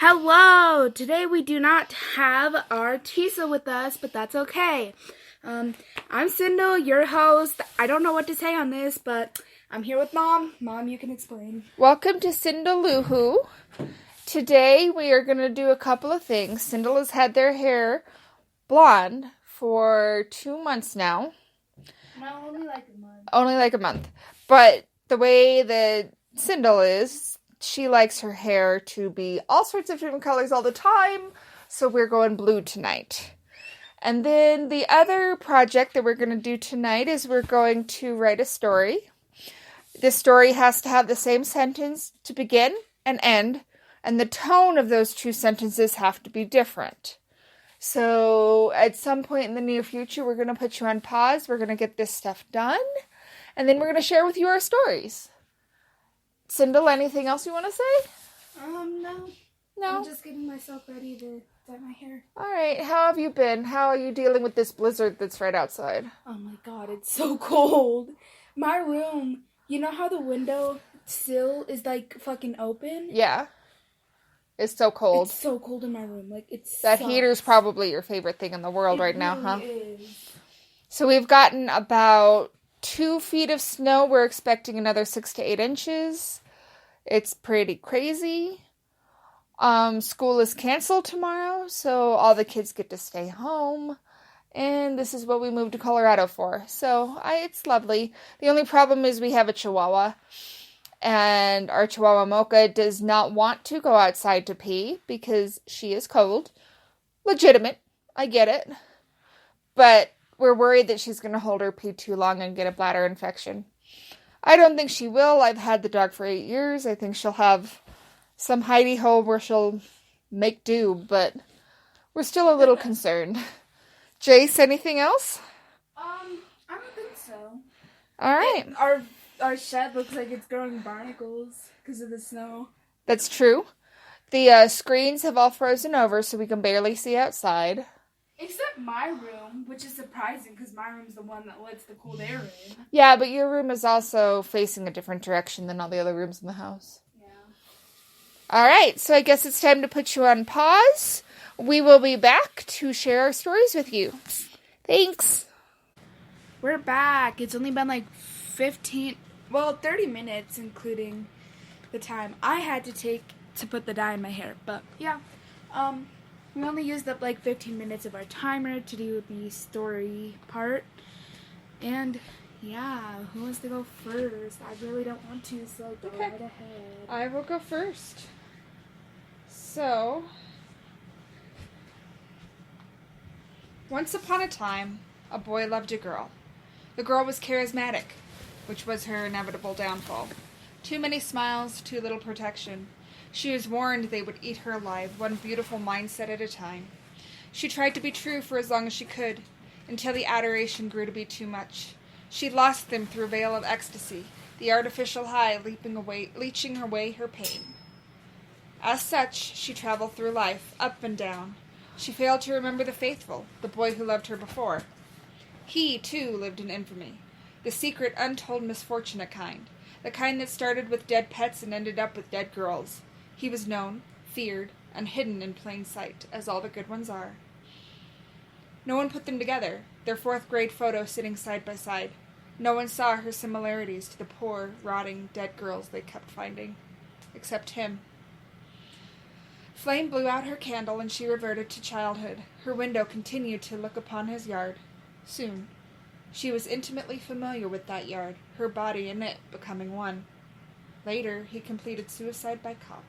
Hello! Today we do not have our Tisa with us, but that's okay. I'm Sindel, your host. I don't know what to say on this, but I'm here with Mom. Mom, you can explain. Welcome to Sindaluhu. Today we are going to do a couple of things. Sindel has had their hair blonde for 2 months now. No, only like a month. Only like a month. But the way that Sindel is, she likes her hair to be all sorts of different colors all the time, so we're going blue tonight. And then the other project that we're going to do tonight is we're going to write a story. This story has to have the same sentence to begin and end, and the tone of those two sentences have to be different. So at some point in the near future, we're going to put you on pause. We're going to get this stuff done, and then we're going to share with you our stories. Sindel, anything else you want to say? No. I'm just getting myself ready to dye my hair. All right. How have you been? How are you dealing with this blizzard that's right outside? Oh my god, it's so cold. My room, you know how the window sill is like fucking open? Yeah. It's so cold. It's so cold in my room. Like, it's That heater's probably your favorite thing in the world right now, huh? It is. So we've gotten about 2 feet of snow. We're expecting another 6 to 8 inches. It's pretty crazy. School is canceled tomorrow, so all the kids get to stay home. And this is what we moved to Colorado for. So it's lovely. The only problem is we have a Chihuahua. And our Chihuahua Mocha does not want to go outside to pee because she is cold. Legitimate. I get it. But we're worried that she's going to hold her pee too long and get a bladder infection. I don't think she will. I've had the dog for 8 years. I think she'll have some hidey-ho where she'll make do, but we're still a little concerned. Jace, anything else? I don't think so. All right. Our shed looks like it's growing barnacles because of the snow. That's true. The screens have all frozen over, so we can barely see outside. Except my room, which is surprising because my room's the one that lets the cold air in. Yeah, but your room is also facing a different direction than all the other rooms in the house. Yeah. All right, so I guess it's time to put you on pause. We will be back to share our stories with you. Thanks. We're back. It's only been like 30 minutes, including the time I had to take to put the dye in my hair. But yeah, we only used up like 15 minutes of our timer to do the story part. And yeah, who wants to go first? I really don't want to, so go right ahead. I will go first. So, once upon a time, a boy loved a girl. The girl was charismatic, which was her inevitable downfall. Too many smiles, too little protection. She was warned they would eat her alive, one beautiful mindset at a time. She tried to be true for as long as she could, until the adoration grew to be too much. She lost them through a veil of ecstasy, the artificial high leeching away her pain. As such, she traveled through life, up and down. She failed to remember the faithful, the boy who loved her before. He, too, lived in infamy, the secret, untold misfortunate kind, the kind that started with dead pets and ended up with dead girls. He was known, feared, and hidden in plain sight, as all the good ones are. No one put them together, their 4th-grade photo sitting side by side. No one saw her similarities to the poor, rotting, dead girls they kept finding. Except him. Flame blew out her candle, and she reverted to childhood. Her window continued to look upon his yard. Soon, she was intimately familiar with that yard, her body and it becoming one. Later, he completed suicide by cop,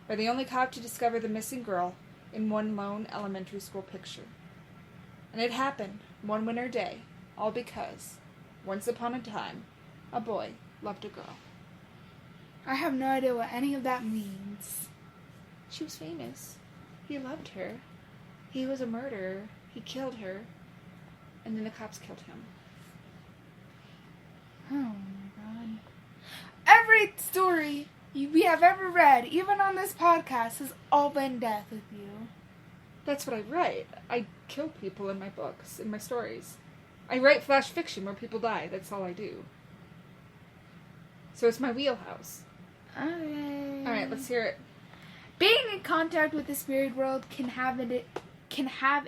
or the only cop to discover the missing girl in one lone elementary school picture. And it happened one winter day, all because, once upon a time, a boy loved a girl. I have no idea what any of that means. She was famous. He loved her. He was a murderer. He killed her. And then the cops killed him. Oh my god. Every story we have ever read, even on this podcast, has all been death with you. That's what I write. I kill people in my books, in my stories. I write flash fiction where people die. That's all I do. So it's my wheelhouse. Okay. Alright, let's hear it. Being in contact with the spirit world can have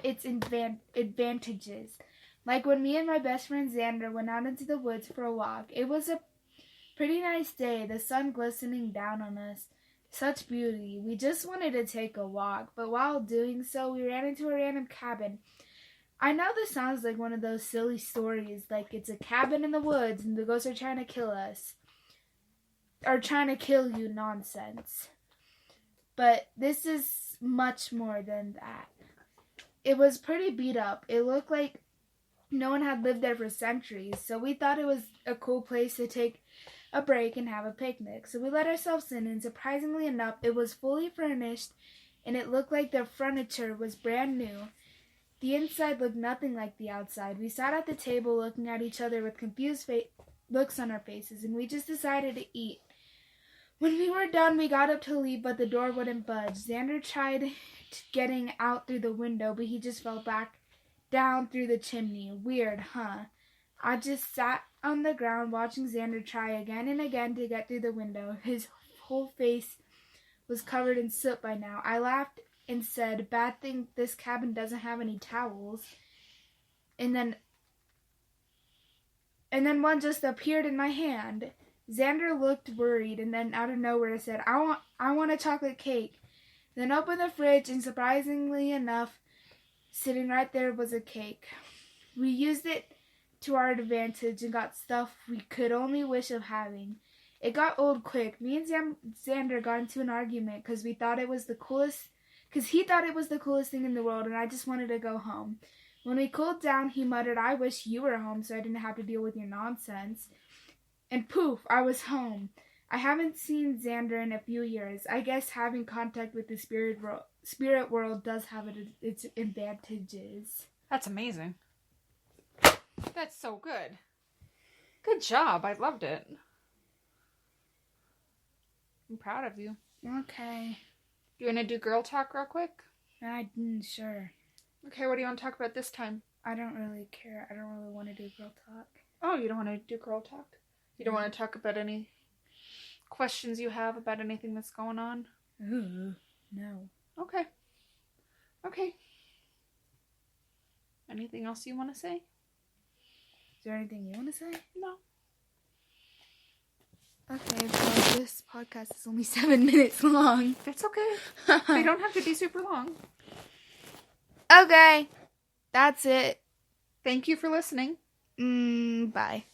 its advantages. Like when me and my best friend Xander went out into the woods for a walk. It was a pretty nice day, the sun glistening down on us. Such beauty. We just wanted to take a walk, but while doing so, we ran into a random cabin. I know this sounds like one of those silly stories, like it's a cabin in the woods and the ghosts are trying to kill us. Or trying to kill you nonsense. But this is much more than that. It was pretty beat up. It looked like no one had lived there for centuries, so we thought it was a cool place to take a break and have a picnic. So we let ourselves in, and surprisingly enough, it was fully furnished, and it looked like the furniture was brand new. The inside looked nothing like the outside. We sat at the table looking at each other with confused looks on our faces, and we just decided to eat. When we were done, we got up to leave, but the door wouldn't budge. Xander tried getting out through the window, but he just fell back down through the chimney. Weird, huh? I just sat on the ground watching Xander try again and again to get through the window. His whole face was covered in soot by now. I laughed and said, "Bad thing this cabin doesn't have any towels." And then one just appeared in my hand. Xander looked worried and then out of nowhere said, I want a chocolate cake. Then opened the fridge and surprisingly enough, sitting right there was a cake. We used it to our advantage and got stuff we could only wish of having. It got old quick. Me and Xander got into an argument because he thought it was the coolest thing in the world, and I just wanted to go home. When we cooled down, he muttered, "I wish you were home so I didn't have to deal with your nonsense." And poof, I was home. I haven't seen Xander in a few years. I guess having contact with the spirit world does have its advantages. That's amazing. That's so good. Good job. I loved it. I'm proud of you. Okay. You want to do girl talk real quick? Sure. Okay, what do you want to talk about this time? I don't really care. I don't really want to do girl talk. Oh, you don't want to do girl talk? You don't want to talk about any questions you have about anything that's going on? Ooh, no. Okay. Okay. Anything else you want to say? Is there anything you want to say? No. Okay, well, this podcast is only 7 minutes long. It's okay. They don't have to be super long. Okay. That's it. Thank you for listening. Bye.